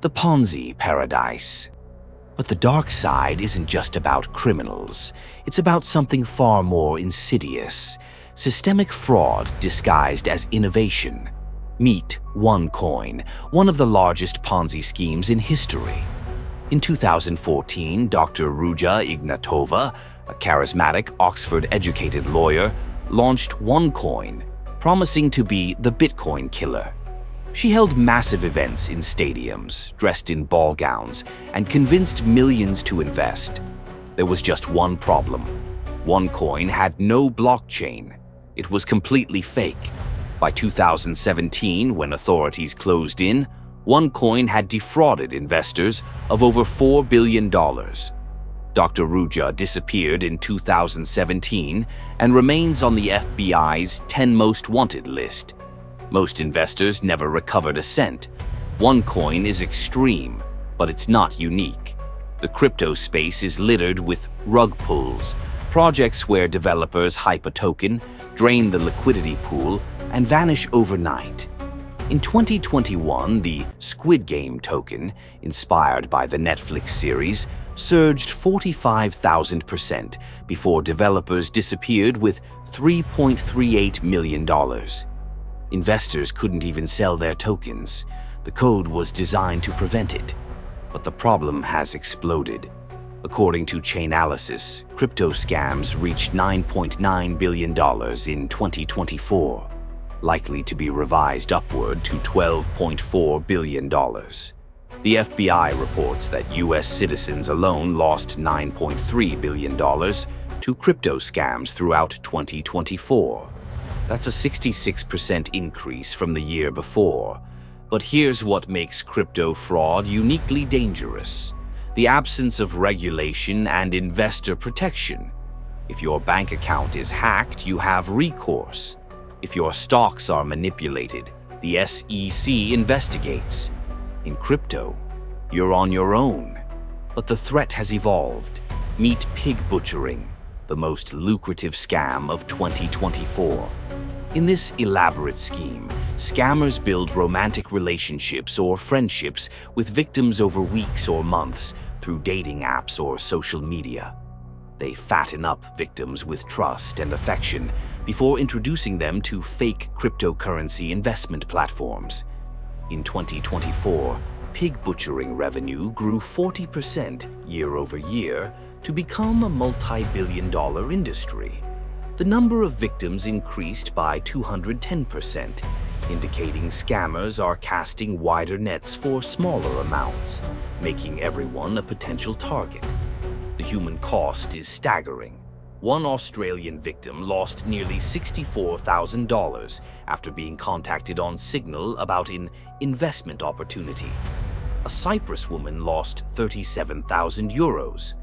the Ponzi paradise. But the dark side isn't just about criminals. It's about something far more insidious: systemic fraud disguised as innovation. Meet OneCoin, one of the largest Ponzi schemes in history. In 2014, Dr. Ruja Ignatova, a charismatic Oxford-educated lawyer, launched OneCoin, promising to be the Bitcoin killer. She held massive events in stadiums, dressed in ball gowns, and convinced millions to invest. There was just one problem. OneCoin had no blockchain. It was completely fake. By 2017, when authorities closed in, OneCoin had defrauded investors of over $4 billion. Dr. Ruja disappeared in 2017 and remains on the FBI's 10 most wanted list. Most investors never recovered a cent. OneCoin is extreme, but it's not unique. The crypto space is littered with rug pulls, projects where developers hype a token, drain the liquidity pool, and vanish overnight. In 2021, the Squid Game token, inspired by the Netflix series, surged 45,000% before developers disappeared with $3.38 million. Investors couldn't even sell their tokens. The code was designed to prevent it. But the problem has exploded. According to Chainalysis, crypto scams reached $9.9 billion in 2024, likely to be revised upward to $12.4 billion. The FBI reports that U.S. citizens alone lost $9.3 billion to crypto scams throughout 2024. That's a 66% increase from the year before. But here's what makes crypto fraud uniquely dangerous: the absence of regulation and investor protection. If your bank account is hacked, you have recourse. If your stocks are manipulated, the SEC investigates. In crypto, you're on your own. But the threat has evolved. Meet pigbutchering, the most lucrative scam of 2024. In this elaborate scheme, scammers build romantic relationships or friendships with victims over weeks or months through dating apps or social media. They fatten up victims with trust and affection before introducing them to fake cryptocurrency investment platforms. In 2024, pigbutchering revenue grew 40% year over year to become a multi-billion-dollar industry. The number of victims increased by 210%, indicating scammers are casting wider nets for smaller amounts, making everyone a potential target. The human cost is staggering. One Australian victim lost nearly $64,000 after being contacted on Signal about an investment opportunity. A Cyprus woman lost 37,000 euros.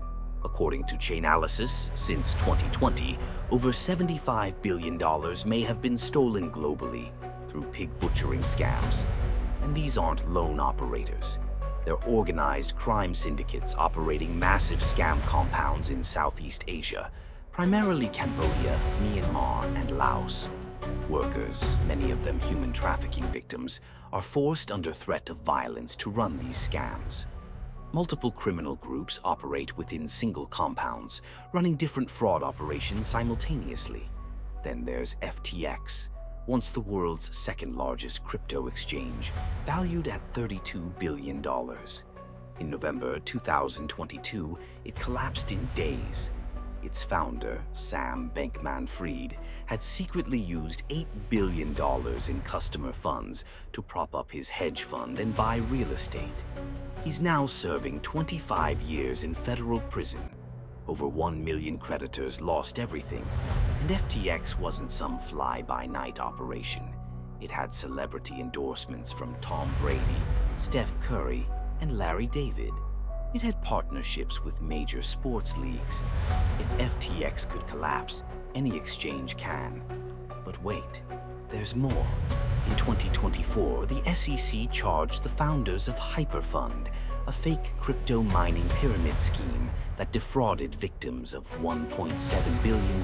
According to Chainalysis, since 2020, over $75 billion may have been stolen globally through pig-butchering scams. And these aren't lone operators. They're organized crime syndicates operating massive scam compounds in Southeast Asia, primarily Cambodia, Myanmar, and Laos. Workers, many of them human trafficking victims, are forced under threat of violence to run these scams. Multiple criminal groups operate within single compounds, running different fraud operations simultaneously. Then there's FTX, once the world's second-largest crypto exchange, valued at $32 billion. In November 2022, it collapsed in days. Its founder, Sam Bankman-Fried, had secretly used $8 billion in customer funds to prop up his hedge fund and buy real estate. He's now serving 25 years in federal prison. Over 1 million creditors lost everything, and FTX wasn't some fly-by-night operation. It had celebrity endorsements from Tom Brady, Steph Curry, and Larry David. It had partnerships with major sports leagues. If FTX could collapse, any exchange can. But wait, there's more. In 2024, the SEC charged the founders of Hyperfund, a fake crypto mining pyramid scheme that defrauded victims of $1.7 billion.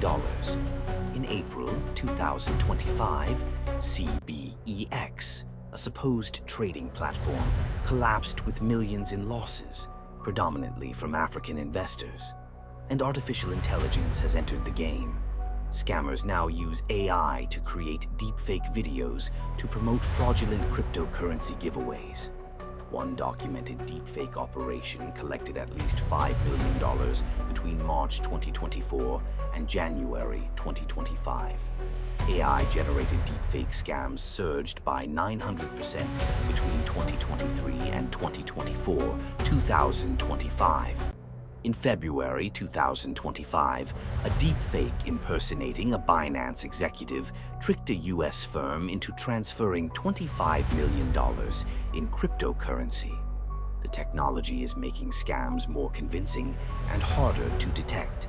In April 2025, CBEX, a supposed trading platform, collapsed with millions in losses, predominantly from African investors. And artificial intelligence has entered the game. Scammers now use AI to create deepfake videos to promote fraudulent cryptocurrency giveaways. One documented deepfake operation collected at least $5 million between March 2024 and January 2025. AI-generated deepfake scams surged by 900% between 2023 and 2025. In February 2025, a deepfake impersonating a Binance executive tricked a U.S. firm into transferring $25 million in cryptocurrency. The technology is making scams more convincing and harder to detect.